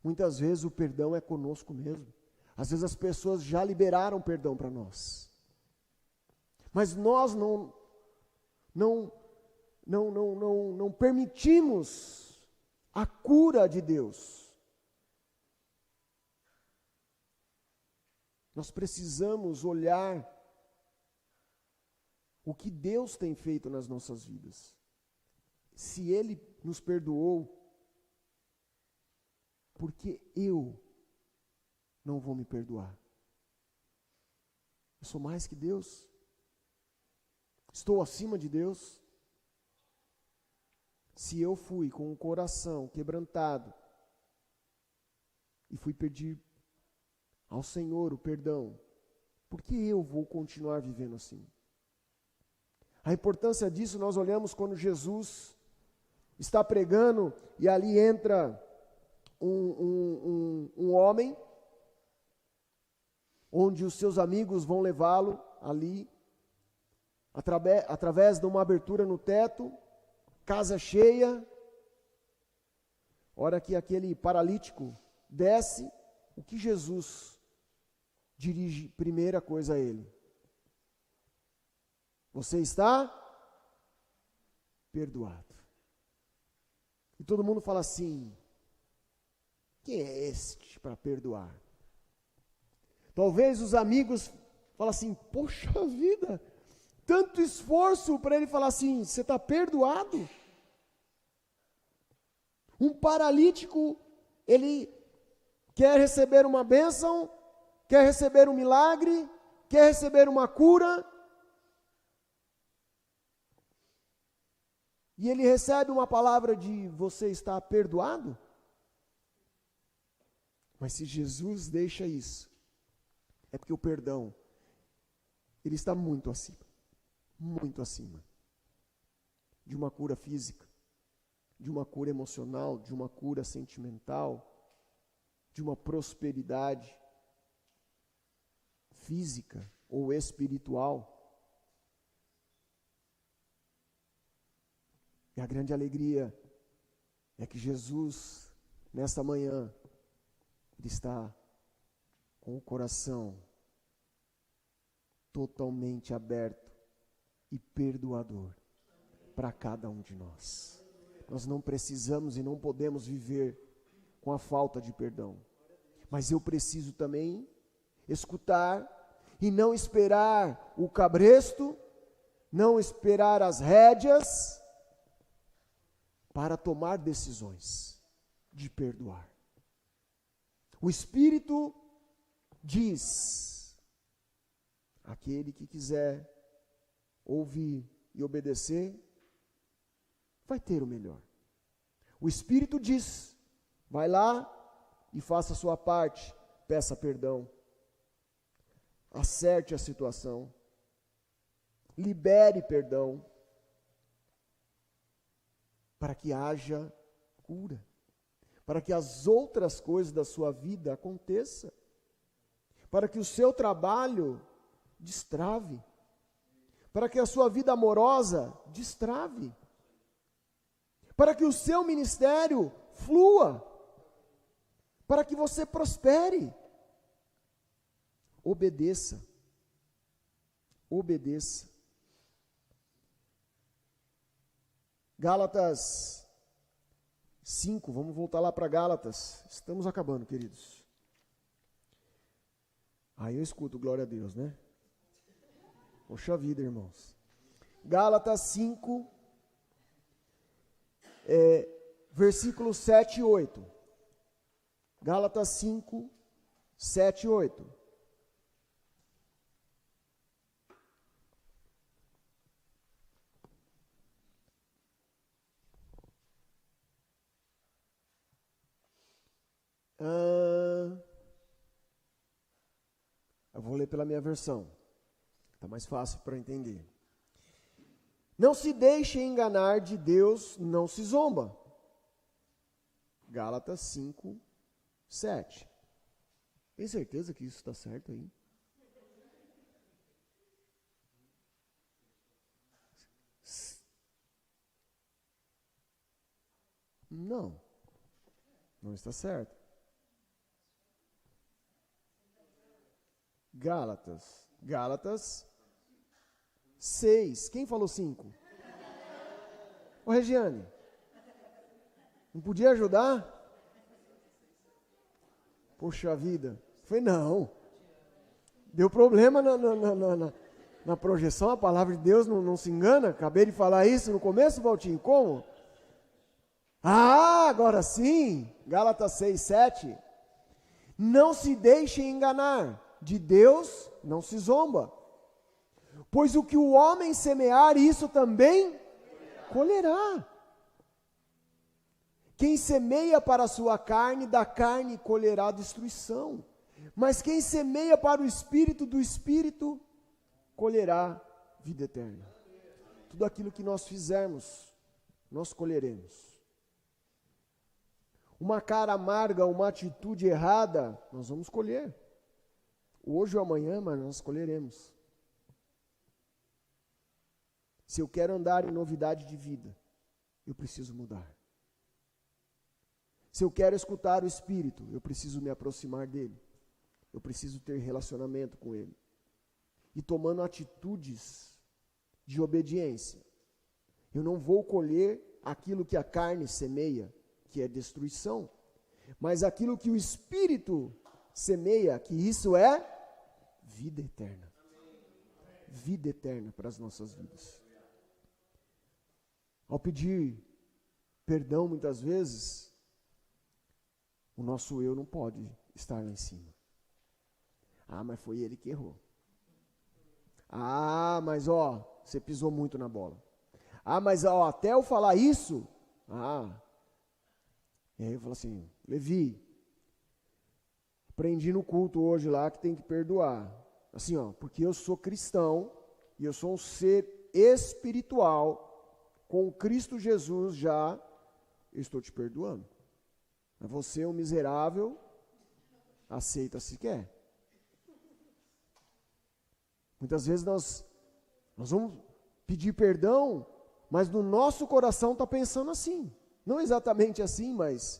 Speaker 1: Muitas vezes o perdão é conosco mesmo. Às vezes as pessoas já liberaram perdão para nós. Mas nós não permitimos a cura de Deus. Nós precisamos olhar o que Deus tem feito nas nossas vidas. Se Ele nos perdoou, por que eu não vou me perdoar? Eu sou mais que Deus? Estou acima de Deus? Se eu fui com o coração quebrantado e fui pedir ao Senhor o perdão, por que eu vou continuar vivendo assim? A importância disso nós olhamos quando Jesus está pregando e ali entra um homem, onde os seus amigos vão levá-lo ali, através de uma abertura no teto, casa cheia. Hora que aquele paralítico desce, o que Jesus dirige primeira coisa a ele? Você está perdoado. E todo mundo fala assim, quem é este para perdoar? Talvez os amigos falem assim, poxa vida, tanto esforço para ele falar assim, você está perdoado? Um paralítico, ele quer receber uma bênção, quer receber um milagre, quer receber uma cura, e ele recebe uma palavra de você está perdoado? Mas se Jesus deixa isso, é porque o perdão, ele está muito acima de uma cura física, de uma cura emocional, de uma cura sentimental, de uma prosperidade física ou espiritual. E a grande alegria é que Jesus, nesta manhã, Ele está com o coração totalmente aberto e perdoador para cada um de nós. Nós não precisamos e não podemos viver com a falta de perdão. Mas eu preciso também escutar e não esperar o cabresto, não esperar as rédeas para tomar decisões de perdoar. O Espírito diz, aquele que quiser ouvir e obedecer, vai ter o melhor. O Espírito diz, vai lá e faça a sua parte, peça perdão, acerte a situação, libere perdão, para que haja cura, para que as outras coisas da sua vida aconteçam, para que o seu trabalho destrave, para que a sua vida amorosa destrave, para que o seu ministério flua, para que você prospere. Obedeça. Obedeça. Gálatas 5, vamos voltar lá para Gálatas. Estamos acabando, queridos. Aí eu escuto, glória a Deus, né? Poxa vida, irmãos. Gálatas 5, versículos 7 e 8. Gálatas 5, 7 e 8. Eu vou ler pela minha versão. Está mais fácil para entender. Não se deixe enganar, de Deus não se zomba. Gálatas 5, 7. Tem certeza que isso está certo aí? Não. Não está certo. Gálatas 6. Quem falou 5? Ô Regiane, não podia ajudar? Poxa vida. Foi não. Deu problema na projeção, a palavra de Deus não se engana. Acabei de falar isso no começo, Valtinho. Como? Ah, agora sim. Gálatas 6, 7. Não se deixem enganar. De Deus não se zomba. Pois o que o homem semear, isso também colherá. Quem semeia para a sua carne, da carne colherá destruição. Mas quem semeia para o Espírito, do Espírito colherá vida eterna. Tudo aquilo que nós fizermos, nós colheremos. Uma cara amarga, uma atitude errada, nós vamos colher. Hoje ou amanhã, mas nós colheremos. Se eu quero andar em novidade de vida, eu preciso mudar. Se eu quero escutar o Espírito, eu preciso me aproximar dele. Eu preciso ter relacionamento com ele. E tomando atitudes de obediência, eu não vou colher aquilo que a carne semeia, que é destruição, mas aquilo que o Espírito semeia, que isso é vida eterna. Vida eterna para as nossas vidas. Ao pedir perdão, muitas vezes, o nosso eu não pode estar lá em cima. Ah, mas foi ele que errou. Ah, mas você pisou muito na bola. Ah, mas até eu falar isso, e aí eu falo assim, Levi, aprendi no culto hoje lá que tem que perdoar. Assim, porque eu sou cristão e eu sou um ser espiritual, com Cristo Jesus já, eu estou te perdoando. Mas você, um miserável, aceita se quer. Muitas vezes nós vamos pedir perdão, mas no nosso coração está pensando assim. Não exatamente assim, mas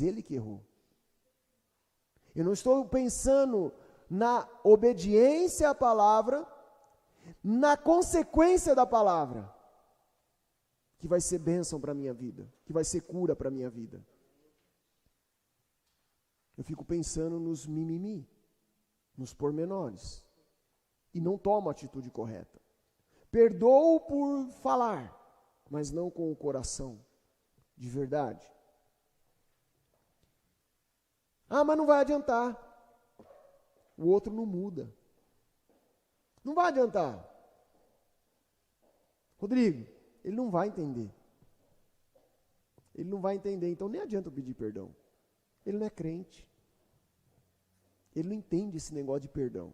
Speaker 1: ele que errou. Eu não estou pensando na obediência à palavra, na consequência da palavra, que vai ser bênção para a minha vida, que vai ser cura para a minha vida. Eu fico pensando nos mimimi, nos pormenores, e não tomo a atitude correta. Perdoo por falar, mas não com o coração, de verdade. Mas não vai adiantar. O outro não muda. Não vai adiantar. Rodrigo, ele não vai entender. Ele não vai entender, então nem adianta eu pedir perdão. Ele não é crente. Ele não entende esse negócio de perdão.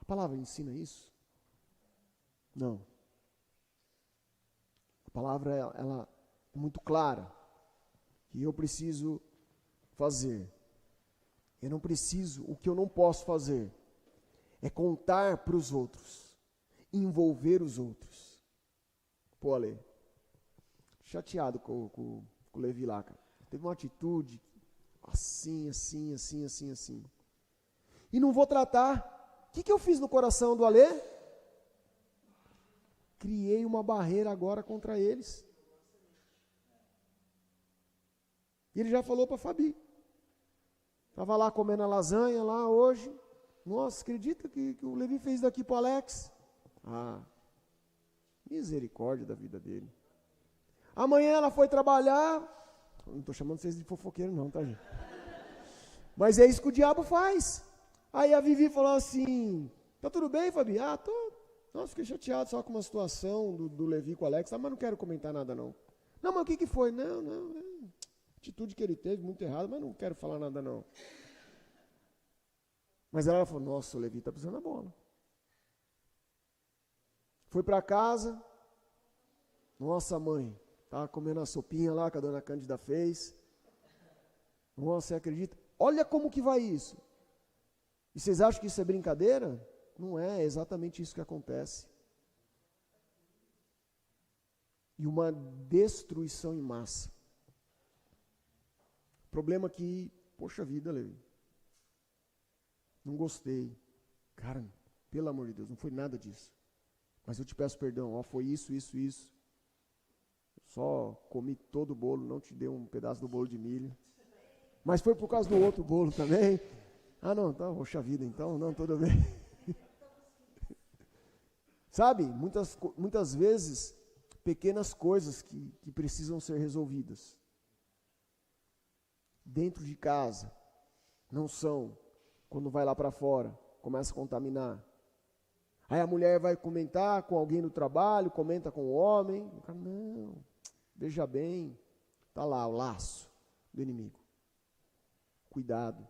Speaker 1: A palavra ensina isso? Não. A palavra, ela é muito clara. Que eu preciso fazer. Eu não preciso, o que eu não posso fazer é contar para os outros, envolver os outros. Pô, Ale, chateado com o Levi lá, cara. Teve uma atitude assim. E não vou tratar. O que eu fiz no coração do Ale? Criei uma barreira agora contra eles. E ele já falou para a Fabi. Estava lá comendo a lasanha lá hoje. Nossa, acredita que o Levi fez daqui para o Alex? Ah, misericórdia da vida dele. Amanhã ela foi trabalhar. Não estou chamando vocês de fofoqueiro não, tá, gente? Mas é isso que o diabo faz. Aí a Vivi falou assim, tá tudo bem, Fabi? Ah, tô. Nossa, fiquei chateado só com uma situação do Levi com o Alex, mas não quero comentar nada não. Não, mas o que foi? Não, atitude que ele teve, muito errada, mas não quero falar nada não. Mas ela falou, nossa, o Levi está pisando a bola. Foi para casa, nossa mãe, estava comendo a sopinha lá que a dona Cândida fez. Nossa, você acredita? Olha como que vai isso. E vocês acham que isso é brincadeira? Não é exatamente isso que acontece. E uma destruição em massa. Problema que, poxa vida, Levi, não gostei. Cara, pelo amor de Deus, não foi nada disso. Mas eu te peço perdão, ó, foi isso. Só comi todo o bolo, não te dei um pedaço do bolo de milho. Mas foi por causa do outro bolo também. Ah, não, tá, poxa vida, então, não, tudo bem. Sabe, muitas vezes, pequenas coisas que precisam ser resolvidas. Dentro de casa, não são. Quando vai lá para fora, começa a contaminar. Aí a mulher vai comentar com alguém no trabalho, comenta com o homem. O cara, não, veja bem, está lá o laço do inimigo. Cuidado.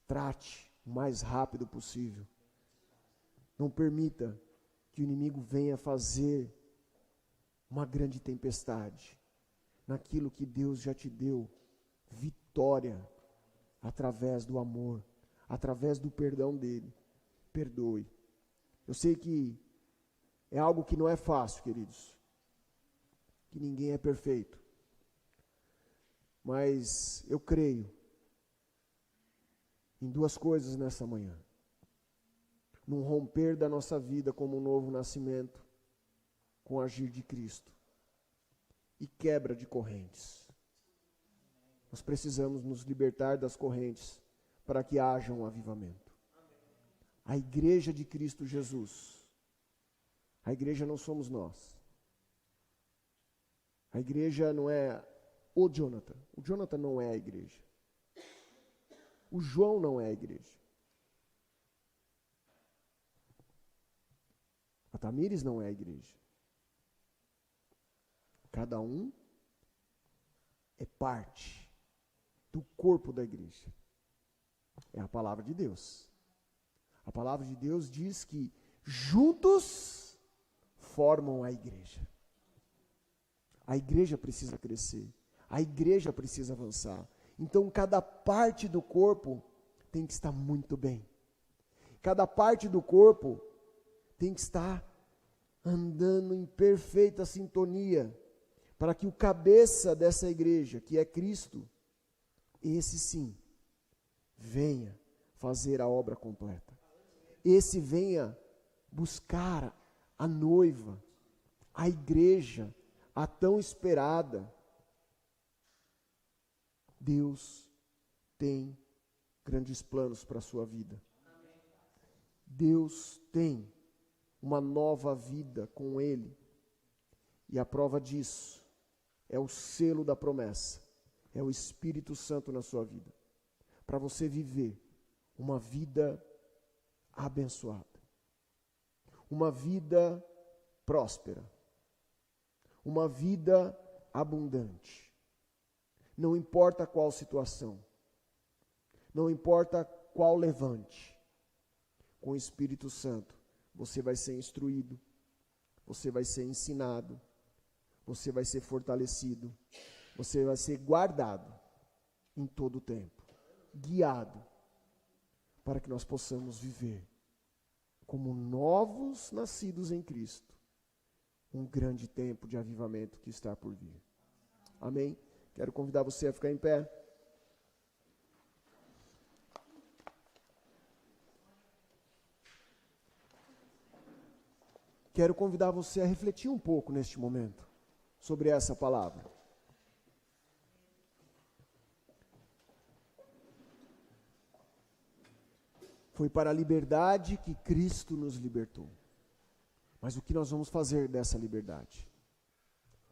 Speaker 1: Trate o mais rápido possível. Não permita que o inimigo venha fazer uma grande tempestade naquilo que Deus já te deu vitória através do amor, através do perdão dele. Perdoe. Eu sei que é algo que não é fácil, queridos, que ninguém é perfeito, mas eu creio em duas coisas nessa manhã. Num romper da nossa vida como um novo nascimento, com o agir de Cristo, e quebra de correntes. Nós precisamos nos libertar das correntes para que haja um avivamento. A igreja de Cristo Jesus, a igreja não somos nós. A igreja não é o Jonathan não é a igreja. O João não é a igreja. A Tamires não é a igreja. Cada um é parte do corpo da igreja. É a palavra de Deus. A palavra de Deus diz que juntos formam a igreja. A igreja precisa crescer. A igreja precisa avançar. Então, cada parte do corpo tem que estar muito bem. Cada parte do corpo tem que estar andando em perfeita sintonia, para que o cabeça dessa igreja, que é Cristo, esse sim, venha fazer a obra completa. Esse venha buscar a noiva, a igreja, a tão esperada. Deus tem grandes planos para a sua vida. Deus tem uma nova vida com Ele. E a prova disso é o selo da promessa. É o Espírito Santo na sua vida. Para você viver uma vida abençoada. Uma vida próspera. Uma vida abundante. Não importa qual situação. Não importa qual levante. Com o Espírito Santo, você vai ser instruído. Você vai ser ensinado. Você vai ser fortalecido. Você vai ser guardado em todo o tempo. Guiado. para que nós possamos viver como novos nascidos em Cristo, um grande tempo de avivamento que está por vir. Amém? Quero convidar você a ficar em pé. Quero convidar você a refletir um pouco neste momento sobre essa palavra. Foi para a liberdade que Cristo nos libertou. Mas o que nós vamos fazer dessa liberdade?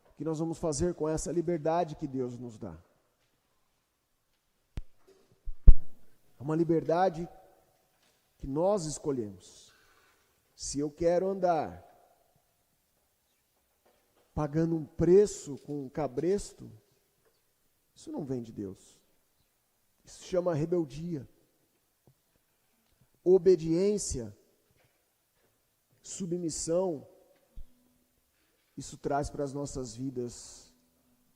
Speaker 1: O que nós vamos fazer com essa liberdade que Deus nos dá? É uma liberdade que nós escolhemos. Se eu quero andar pagando um preço com um cabresto, isso não vem de Deus. Isso se chama rebeldia. Obediência, submissão, isso traz para as nossas vidas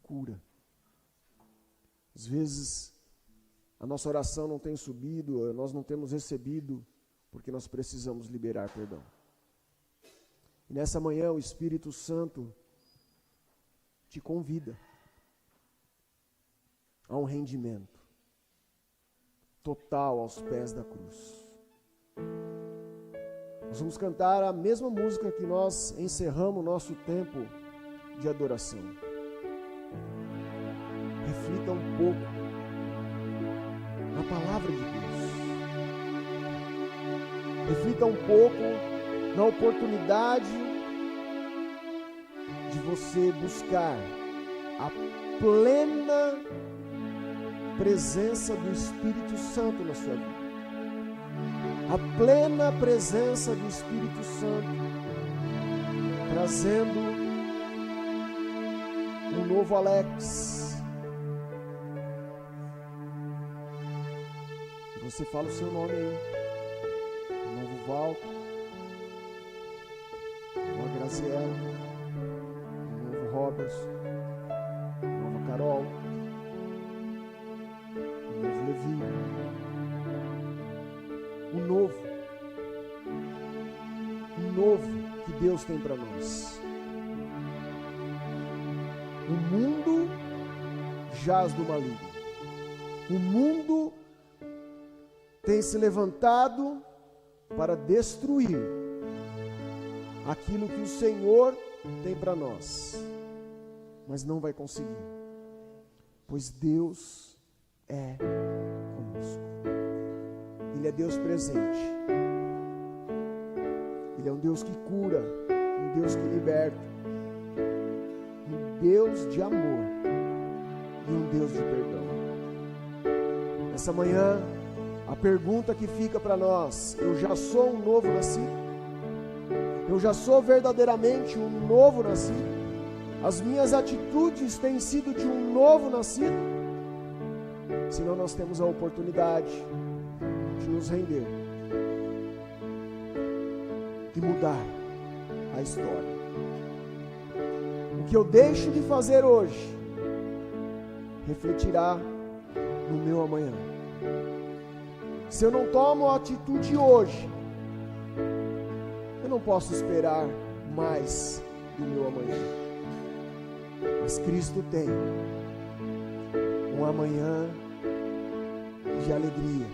Speaker 1: cura. Às vezes, a nossa oração não tem subido, nós não temos recebido, porque nós precisamos liberar perdão. E nessa manhã, o Espírito Santo te convida a um rendimento total aos pés da cruz. Nós vamos cantar a mesma música que nós encerramos o nosso tempo de adoração. Reflita um pouco na palavra de Deus. Reflita um pouco na oportunidade de você buscar a plena presença do Espírito Santo na sua vida. A plena presença do Espírito Santo, trazendo um novo Alex. E você fala o seu nome aí. Um novo Walter, uma Graziela, um novo Robertson, uma nova Carol, um novo Levi. O novo que Deus tem para nós. O mundo jaz do maligno. O mundo tem se levantado para destruir aquilo que o Senhor tem para nós, mas não vai conseguir, pois Deus é conosco. Ele é Deus presente. Ele é um Deus que cura, um Deus que liberta, um Deus de amor e um Deus de perdão. Nessa manhã, a pergunta que fica para nós: eu já sou um novo nascido? Eu já sou verdadeiramente um novo nascido? As minhas atitudes têm sido de um novo nascido? Senão nós temos a oportunidade de nos render e mudar a história. O que eu deixo de fazer hoje refletirá no meu amanhã. Se eu não tomo atitude hoje, eu não posso esperar mais do meu amanhã. Mas Cristo tem um amanhã de alegria,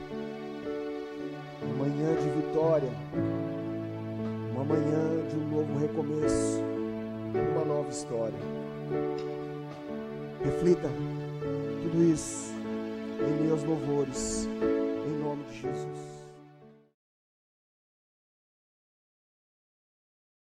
Speaker 1: uma manhã de vitória, uma manhã de um novo recomeço, uma nova história. Reflita tudo isso em meus louvores, em nome de Jesus.